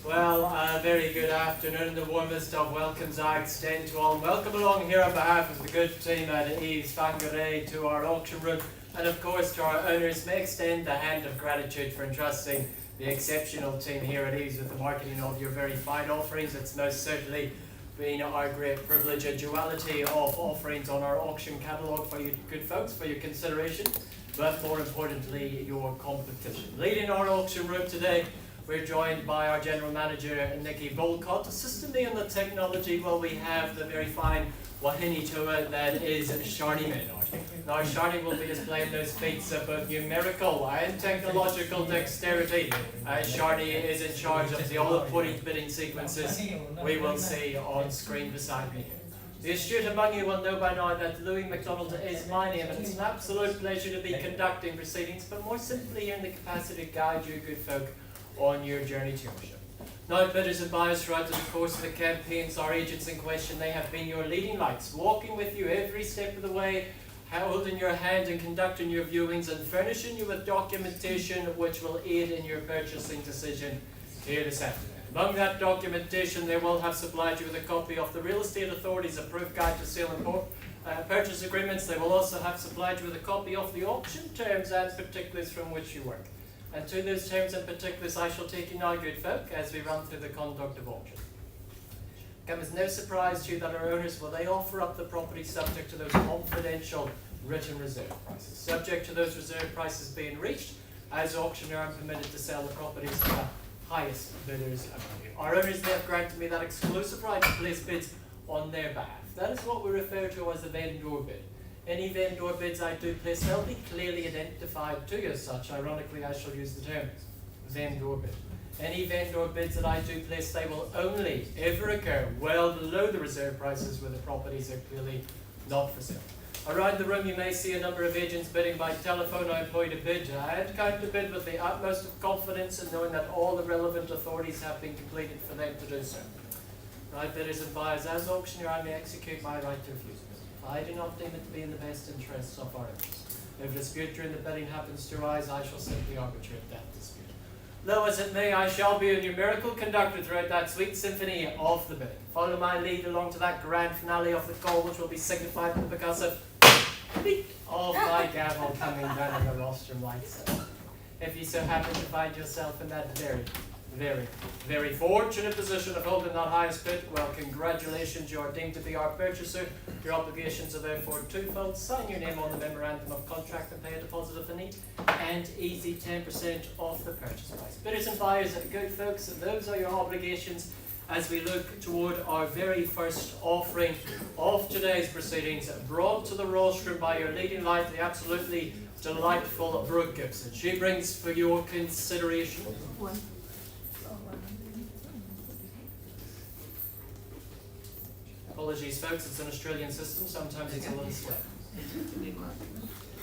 Well, very good afternoon. The warmest of welcomes I extend to all. Welcome along here on behalf of the good team at EVES Whangarei to our auction room, and of course to our owners. May extend the hand of gratitude for entrusting the exceptional team here at EVES with the marketing of your very fine offerings. It's most certainly been our great privilege, a duality of offerings on our auction catalogue for you good folks, for your consideration, but more importantly, your competition. Leading our auction room today, we're joined by our General Manager, Nikki Bolcott. Assisting me on the technology, well, we have the very fine Whangarei to it, that is Sharni Maynard. Now, Sharni will be displaying those feats of both numerical and technological dexterity. Sharni is in charge of the all-important bidding sequences we will see on screen beside me. The astute among you will know by now that Louis MacDonald is my name, and it's an absolute pleasure to be conducting proceedings, but more simply here in the capacity to guide you good folk on your journey to ownership. Now, bidders and buyers throughout the course of the campaigns, our agents in question, they have been your leading lights, walking with you every step of the way, holding your hand and conducting your viewings and furnishing you with documentation which will aid in your purchasing decision here this afternoon. Among that documentation, they will have supplied you with a copy of the Real Estate Authority's approved guide to sale and purchase agreements. They will also have supplied you with a copy of the auction terms and particulars from which you work. And to those terms and particulars I shall take you now, good folk, as we run through the conduct of auction. It comes no surprise to you that our owners, well, they offer up the property subject to those confidential written reserve prices. Subject to those reserve prices being reached, as auctioneer, I'm permitted to sell the properties to the highest bidders among you. Our owners, they have granted me that exclusive right to place bids on their behalf. That is what we refer to as the vendor bid. Any vendor bids I do place, they'll be clearly identified to you as such. Ironically, I shall use the term vendor bid. Any vendor bids that I do place, they will only ever occur well below the reserve prices where the properties are clearly not for sale. Around the room you may see a number of agents bidding by telephone. I employ to bid and count to bid with the utmost of confidence in knowing that all the relevant authorities have been completed for them to do so. Right, bidders and buyers, as auctioneer I may execute my right to refuse. I do not deem it to be in the best interests of our owners. If a dispute during the bidding happens to arise, I shall simply arbitrate that dispute. Though as it may, I shall be a numerical conductor throughout that sweet symphony of the bidding. Follow my lead along to that grand finale of the call, which will be signified with the percussive beat of my gavel coming down on the rostrum like so. If you so happen to find yourself in that very fortunate position of holding that highest bid, well, congratulations, you are deemed to be our purchaser. Your obligations are therefore twofold. Sign your name on the memorandum of contract and pay a deposit of the need, and easy 10% off the purchase price. Bidders and buyers, good folks, those are your obligations as we look toward our very first offering of today's proceedings, brought to the rostrum by your leading light, the absolutely delightful Brooke Gibson. She brings for your consideration apologies folks, it's an Australian system, sometimes it's a little slow.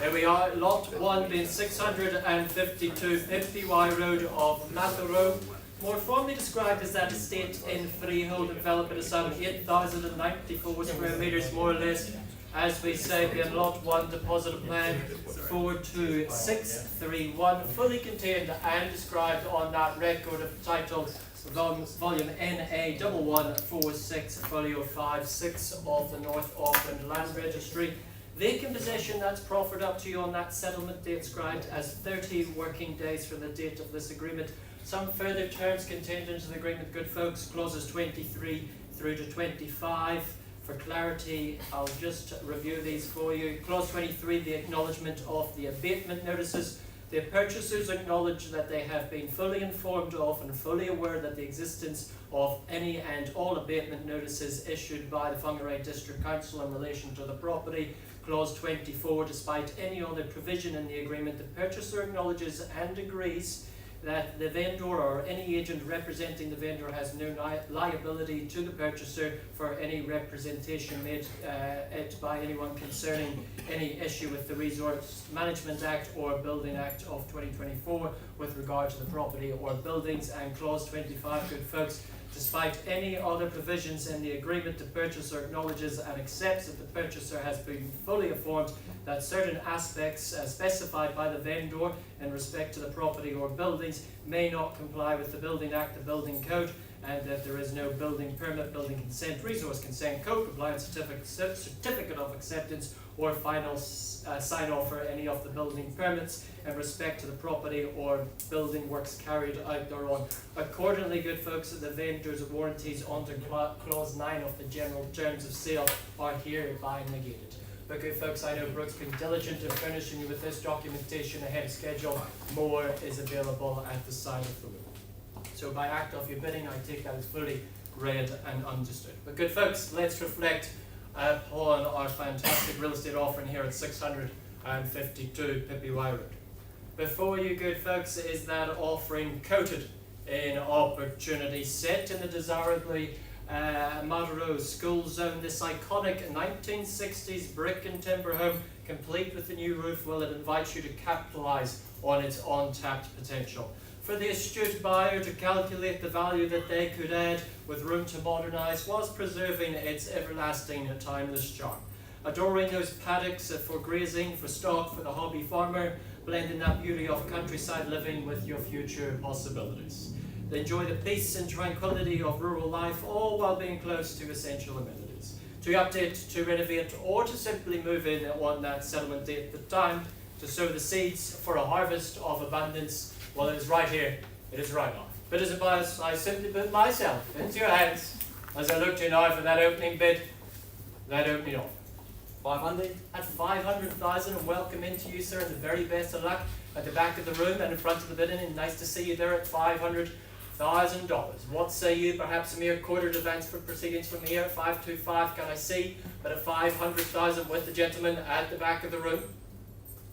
There we are, lot 1 being 652 FDY Road of Mathero, more formally described as that estate in freehold, developing a sum of 8,094 square metres more or less, as we say, being lot 1, deposit plan 42631, fully contained and described on that record of title volume NA1146 folio 56 of the North Auckland Land Registry. Vacant possession that's proffered up to you on that settlement date described as 30 working days from the date of this agreement. Some further terms contained into the agreement, good folks, clauses 23 through to 25. For clarity, I'll just review these for you. Clause 23, the acknowledgement of the abatement notices. The purchasers acknowledge that they have been fully informed of and fully aware that the existence of any and all abatement notices issued by the Whangarei District Council in relation to the property. Clause 24, despite any other provision in the agreement, the purchaser acknowledges and agrees that the vendor or any agent representing the vendor has no liability to the purchaser for any representation made by anyone concerning any issue with the Resource Management Act or Building Act of 2024 with regard to the property or buildings. And clause 25, good folks, Despite any other provisions in the agreement, the purchaser acknowledges and accepts that the purchaser has been fully informed that certain aspects specified by the vendor in respect to the property or buildings may not comply with the Building Act, the Building Code, and that there is no building permit, building consent, resource consent, code compliance certificate of acceptance, or final sign-off for any of the building permits in respect to the property or building works carried out thereon. Accordingly, good folks, the vendor's warranties under clause 9 of the general terms of sale are hereby negated. But good folks, I know Brooke's been diligent in furnishing you with this documentation ahead of schedule. More is available at the side of the room. So by act of your bidding, I take that as fully read and understood. But good folks, let's reflect upon our fantastic real estate offering here at 652 Pippi Road. Before you, good folks, is that offering coated in opportunity, set in the desirably Whangarei school zone. This iconic 1960s brick and timber home, complete with the new roof, will it invite you to capitalise on its untapped potential. For the astute buyer to calculate the value that they could add with room to modernise whilst preserving its everlasting timeless charm. Adoring those paddocks for grazing, for stock, for the hobby farmer, blending that beauty of countryside living with your future possibilities. They enjoy the peace and tranquility of rural life, all while being close to essential amenities. To update, to renovate, or to simply move in on that settlement date, the time to sow the seeds for a harvest of abundance. Well, it is right here, it is right now. But as a bias, I simply put myself into your hands as I look to you now for that opening bid, that opening offer. 500? At 500,000, and welcome into you, sir, and the very best of luck at the back of the room and in front of the bidding, and nice to see you there at $500,000. What say you? Perhaps a mere quarter advance for proceedings from here at 525, can I see? But at 500,000 with the gentleman at the back of the room.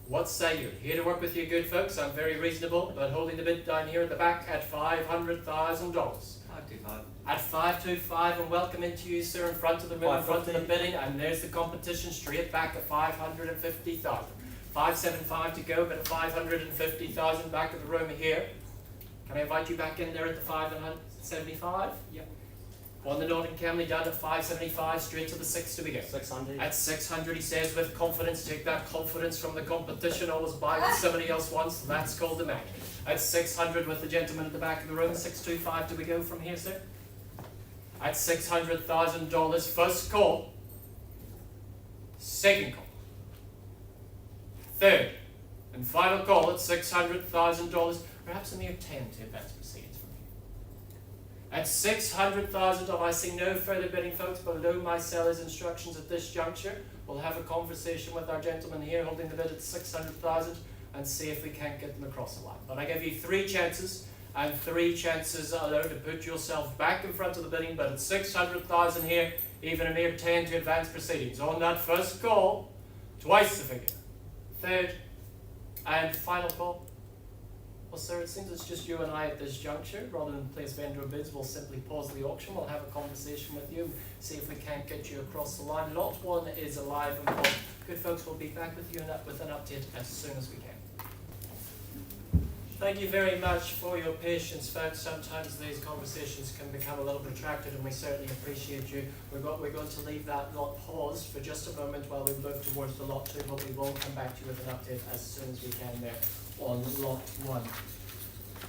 What say you? Here to work with you, good folks. I'm very reasonable, but holding the bid down here at the back at $500,000. 525. At 525, and welcome into you, sir, in front of the room, in front of the bidding, and there's the competition straight back at 550,000. 575 to go, but at 550,000 back of the room here. Can I invite you back in there at the 575? Yep. On the Northern Kemley down at 575, straight to the 6 to begin. 600. At 600, he says with confidence, take that confidence from the competition, always buy what somebody else wants, that's called the mag. At 600 with the gentleman at the back of the room, 625, do we go from here, sir? At $600,000, first call, second call, third, and final call at $600,000, perhaps a mere 10 to advance proceedings from here. At $600,000, I see no further bidding, folks, below my seller's instructions at this juncture. We'll have a conversation with our gentleman here holding the bid at $600,000 and see if we can't get them across the line. But I give you 3 chances, and 3 chances alone to put yourself back in front of the bidding, but at $600,000 here, even a mere 10 to advance proceedings. On that first call, twice the figure. Third and final call. Well, sir, it seems it's just you and I at this juncture. Rather than place vendor bids, we'll simply pause the auction. We'll have a conversation with you, see if we can't get you across the line. Lot 1 is alive and well. Good folks, we'll be back with you with an update as soon as we can. Thank you very much for your patience, folks. Sometimes these conversations can become a little protracted, and we certainly appreciate you. We're going to leave that lot paused for just a moment while we move towards the lot 2, but we will come back to you with an update as soon as we can there on lot 1.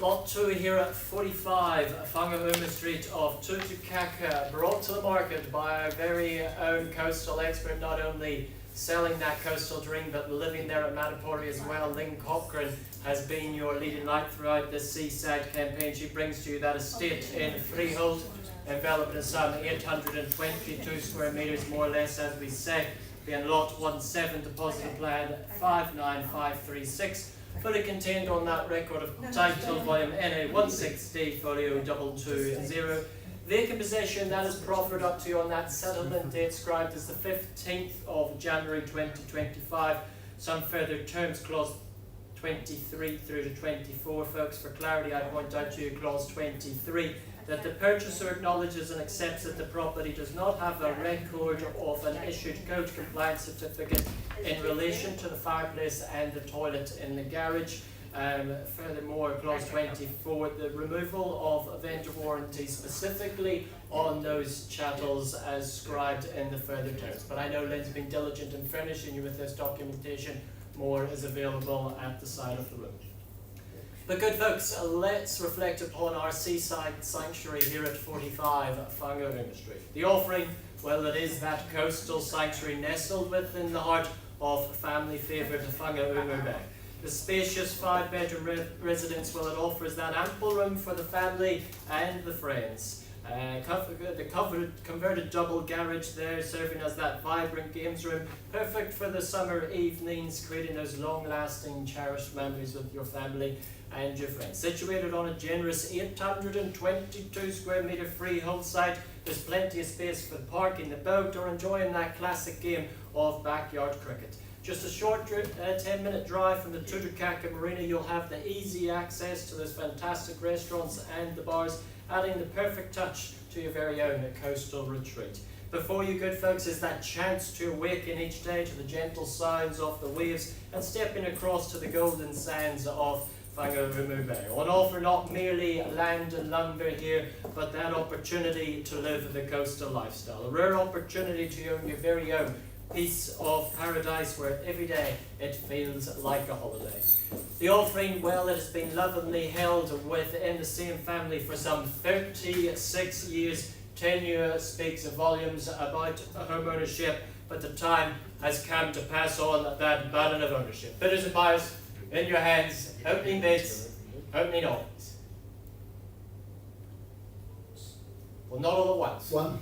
Lot 2 here at 45 Whangarei Street of Tutukaka, brought to the market by our very own coastal expert, not only selling that coastal dream but living there at Matapori as well. Lynn Cochrane has been your leading light throughout this seaside campaign. She brings to you that estate in freehold, enveloped in some 822 square metres, more or less, as we said, being lot 17, deposit plan 59536. Fully contained on that record of title, volume NA 16D, folio 220. Vacant possession that is proffered up to you on that settlement date described as the 15th of January 2025. Some further terms, clause 23 through to 24, folks. For clarity, I point out to you clause 23, that the purchaser acknowledges and accepts that the property does not have a record of an issued code compliance certificate in relation to the fireplace and the toilet in the garage. Furthermore, clause 24, the removal of vendor warranties specifically on those chattels as described in the further terms. But I know Lynn's been diligent in furnishing you with this documentation. More is available at the side of the room. But good folks, let's reflect upon our seaside sanctuary here at 45 Whangarei Street. The offering, well, it is that coastal sanctuary nestled within the heart of family favourite Whangarei. The spacious 5-bedroom residence, well, it offers that ample room for the family and the friends. The converted double garage there serving as that vibrant games room, perfect for the summer evenings, creating those long-lasting cherished memories with your family and your friends. Situated on a generous 822 square metre freehold site, there's plenty of space for parking the boat or enjoying that classic game of backyard cricket. Just a short 10-minute drive from the Tutukaka Marina, you'll have the easy access to those fantastic restaurants and the bars, adding the perfect touch to your very own coastal retreat. Before you good folks is that chance to awaken each day to the gentle sounds of the waves and stepping across to the golden sands of Whangarei. On offer not merely land and lumber here, but that opportunity to live the coastal lifestyle. A rare opportunity to own your very own piece of paradise where every day it feels like a holiday. The offering, well, it has been lovingly held within the same family for some 36 years. Tenure speaks volumes about home ownership, but the time has come to pass on that baton of ownership. Bidders and buyers, in your hands, opening bids, opening offers. Well, not all at once. One.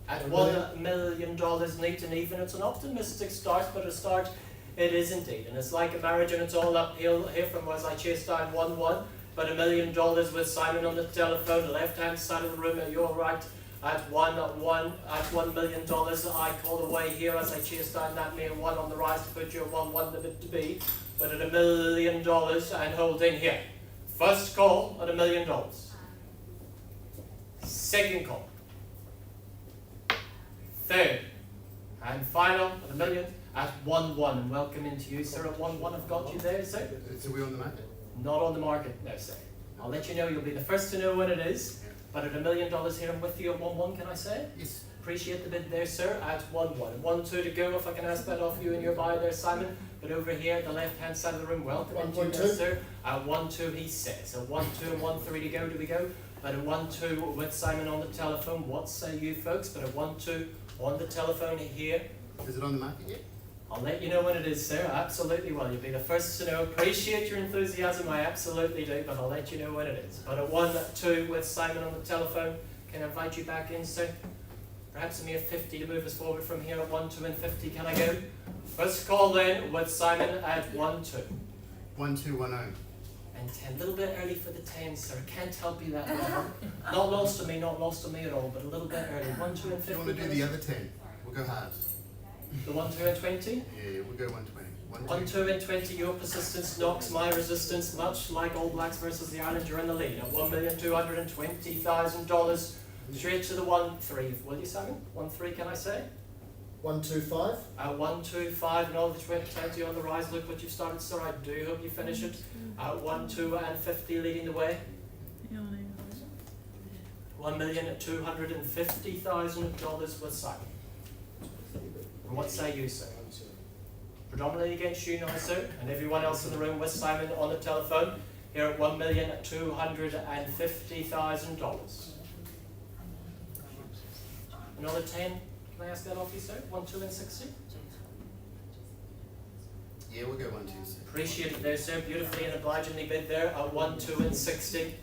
At $1 million neat and even, it's an optimistic start, but a start it is indeed. And it's like a marriage and it's all uphill here from as I chase down 1-1. But $1 million with Simon on the telephone, the left-hand side of the room, you're right. At $1 million, I call away here as I chase down that mere one on the rise to put you at 1-1 the bid to be. But at $1 million and hold in here. First call at $1 million. Second call. Third and final at $1 million at 1-1. And welcome into you, sir. At 1-1, I've got you there, sir. So we on the market? Not on the market, no, sir. I'll let you know. You'll be the first to know when it is. But at $1 million here, I'm with you at 1-1. Can I say? Yes. Appreciate the bid there, sir. At 1-1. 1-2 to go. If I can ask that off you and your buy there, Simon. But over here at the left-hand side of the room, welcome into you, there, sir. At 1-2, he says. At 1-2 and 1-3 to go. Do we go? But at 1-2 with Simon on the telephone. What say you, folks? But at 1-2. On the telephone here. Is it on the market yet? I'll let you know when it is, sir. Absolutely will. You'll be the first to know. Appreciate your enthusiasm, I absolutely do, but I'll let you know when it is. But at 1-2 with Simon on the telephone, can I invite you back in, sir? Perhaps a mere 50 to move us forward from here at 1-2 and 50. Can I go? First call then with Simon at 1-2. 1210. And 10. A little bit early for the 10, sir. Can't help you that well. Not lost to me at all, but a little bit early. 1-2 and 50. Do you want to do the other 10? We'll go hard. The 1-2 and 20? Yeah, we'll go 120. 1-2 and 20, your persistence knocks my resistance, much like All Blacks versus the Ireland, you're in the lead at $1,220,000. Straight to the 1-3. Will you, Simon? 1-3, can I say? 125. 1-2-5, and all the 20 on the rise. Look what you've started, sir. I do hope you finish it. 1-2 and 50 leading the way. $1,250,000 with Simon. And what say you, sir? Predominantly against you now, sir, and everyone else in the room with Simon on the telephone. Here at $1,250,000. Another 10. Can I ask that off you, sir? 1-2 and 60. Yeah, we'll go 126. Appreciate it there, sir. Beautifully and obligingly bid there at 1-2 and 60.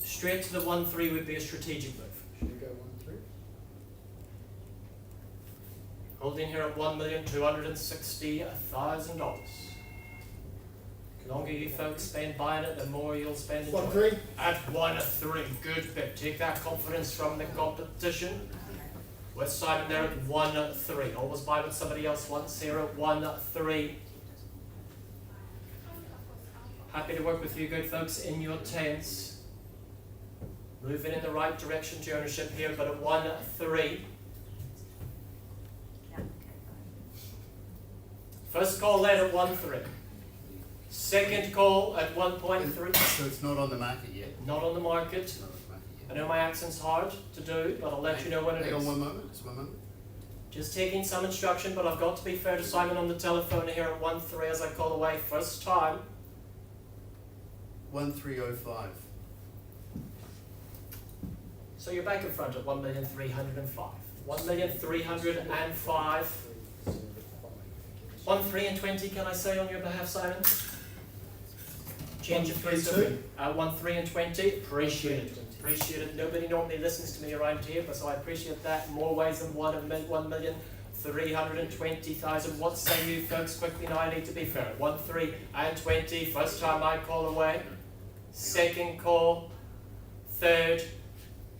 Straight to the 1-3 would be a strategic move. Should we go 1-3? Holding here at $1,260,000. The longer you folks spend buying it, the more you'll spend enjoying it. 1-3. At 1-3, good bid. Take that confidence from the competition. With Simon there at 1-3. Always buy what somebody else wants here at 1-3. Happy to work with you, good folks, in your tents. Moving in the right direction to ownership here, but at 1-3. First call then at 1-3. Second call at 1.3. So it's not on the market yet? Not on the market. It's not on the market I yet. know my accent's hard to do, but I'll let you know when it Hang on is. one moment, just one moment. Just taking some instruction, but I've got to be fair to Simon on the telephone here at 1.3 as I call away. First time. 1305. So you're back in front at 1,305,000. 1,305,000. 1, 3 and 20, can I say on your behalf, Simon? Change of 1, 3, place. 2. 1, 3 and 20. Appreciate it. Appreciate it. Nobody normally listens to me around here, but so I appreciate that in more ways than one. 1,320,000. What say you folks? Quickly now, I need to be fair. 1, 3 and 20. First time I call away. Second call. Third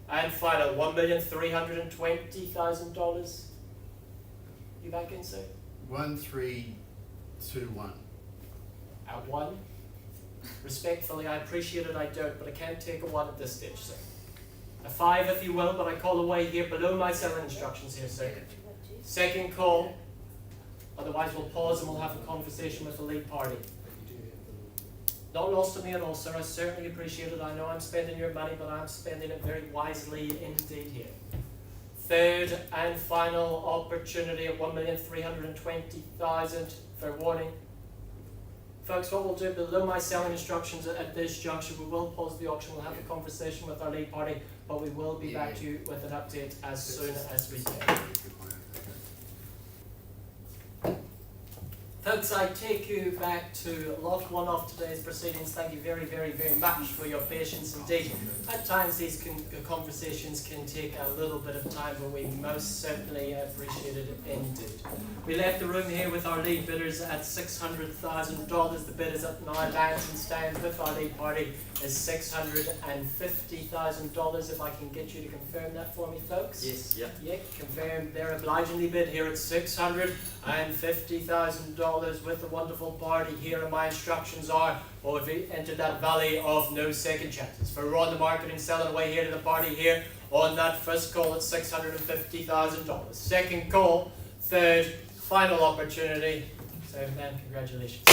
and final. $1,320,000. You back in, sir? 1321. At 1. Respectfully, I appreciate it, I don't, but I can't take a 1 at this stage, sir. A 5 if you will, but I call away here below my selling instructions here, sir. Second call. Otherwise we'll pause and we'll have a conversation with the lead party. Not lost to me at all, sir. I certainly appreciate it. I know I'm spending your money, but I'm spending it very wisely indeed here. Third and final opportunity at 1,320,000. Fair warning. Folks, what we'll do below my selling instructions at this juncture, we will pause the auction, we'll have a conversation with our lead party, but we will be back to you with an update as soon as we can. Folks, I take you back to lot 1 of today's proceedings. Thank you very, very, very much for your patience indeed. At times these conversations can take a little bit of time, but we most certainly appreciate it indeed. We left the room here with our lead bidders at $600,000. The bid is up now, lands and stands with our lead party is $650,000. If I can get you to confirm that for me, folks. Yes, yeah. Yeah, confirmed. They're obligingly bid here at $650,000 with the wonderful party here, and my instructions are, or if you enter that valley of no second chances. For on the market and selling away here to the party here on that first call at $650,000. Second call, third, final opportunity. So man, congratulations.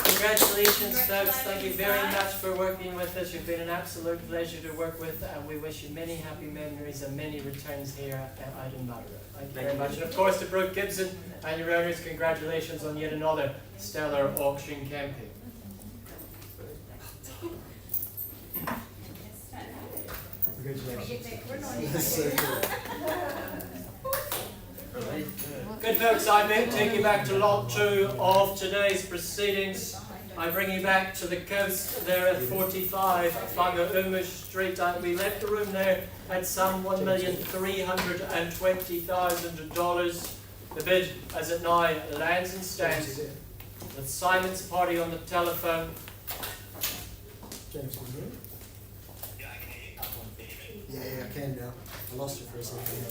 Congratulations, folks. Thank you very much for working with us. You've been an absolute pleasure to work with, and we wish you many happy memories and many returns here out in Margaret. Thank you very much. And of course to Brooke Gibson and your owners, congratulations on yet another stellar auction campaign. Congratulations. Good folks, I may take you back to lot 2 of today's proceedings. I bring you back to the coast there at 45 Whangarei Street. We left the room there at some $1,320,000. The bid, as it now lands and stands, with Simon's party on the telephone. James, can you hear me? Yeah, I can now. I lost it for a second.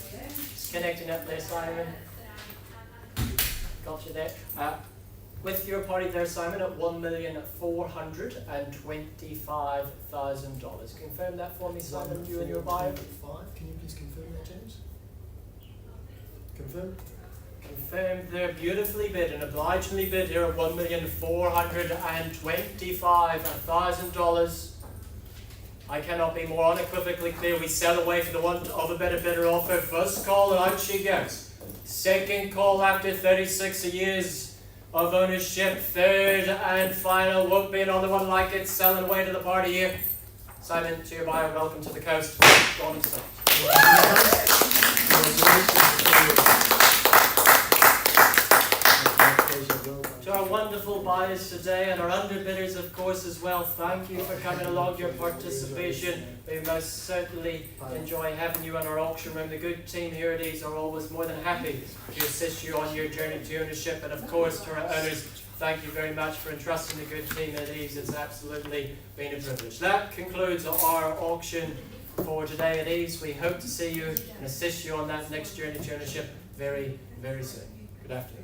Just connecting up there, Simon. Got you there. With your party there, Simon, at $1,425,000. Confirm that for me, Simon, you and your buyer. 5. Can you please confirm that, James? Confirm. Confirmed there, beautifully bid and obligingly bid here at $1,425,000. I cannot be more unequivocally clear. We sell away for the want of a better bidder offer. First call and out she goes. Second call after 36 years of ownership. Third and final. Won't be another one like it. Selling away to the party here. Simon, to your buyer, welcome to the coast. Go on and start. To our wonderful buyers today and our underbidders, of course, as well, thank you for coming along, your participation. We most certainly enjoy having you in our auction room. The good team here at EVES are always more than happy to assist you on your journey to ownership. And of course, to our owners, thank you very much for entrusting the good team at EVES. It's absolutely been a privilege. That concludes our auction for today at EVES. We hope to see you and assist you on that next journey to ownership very, very soon. Good afternoon.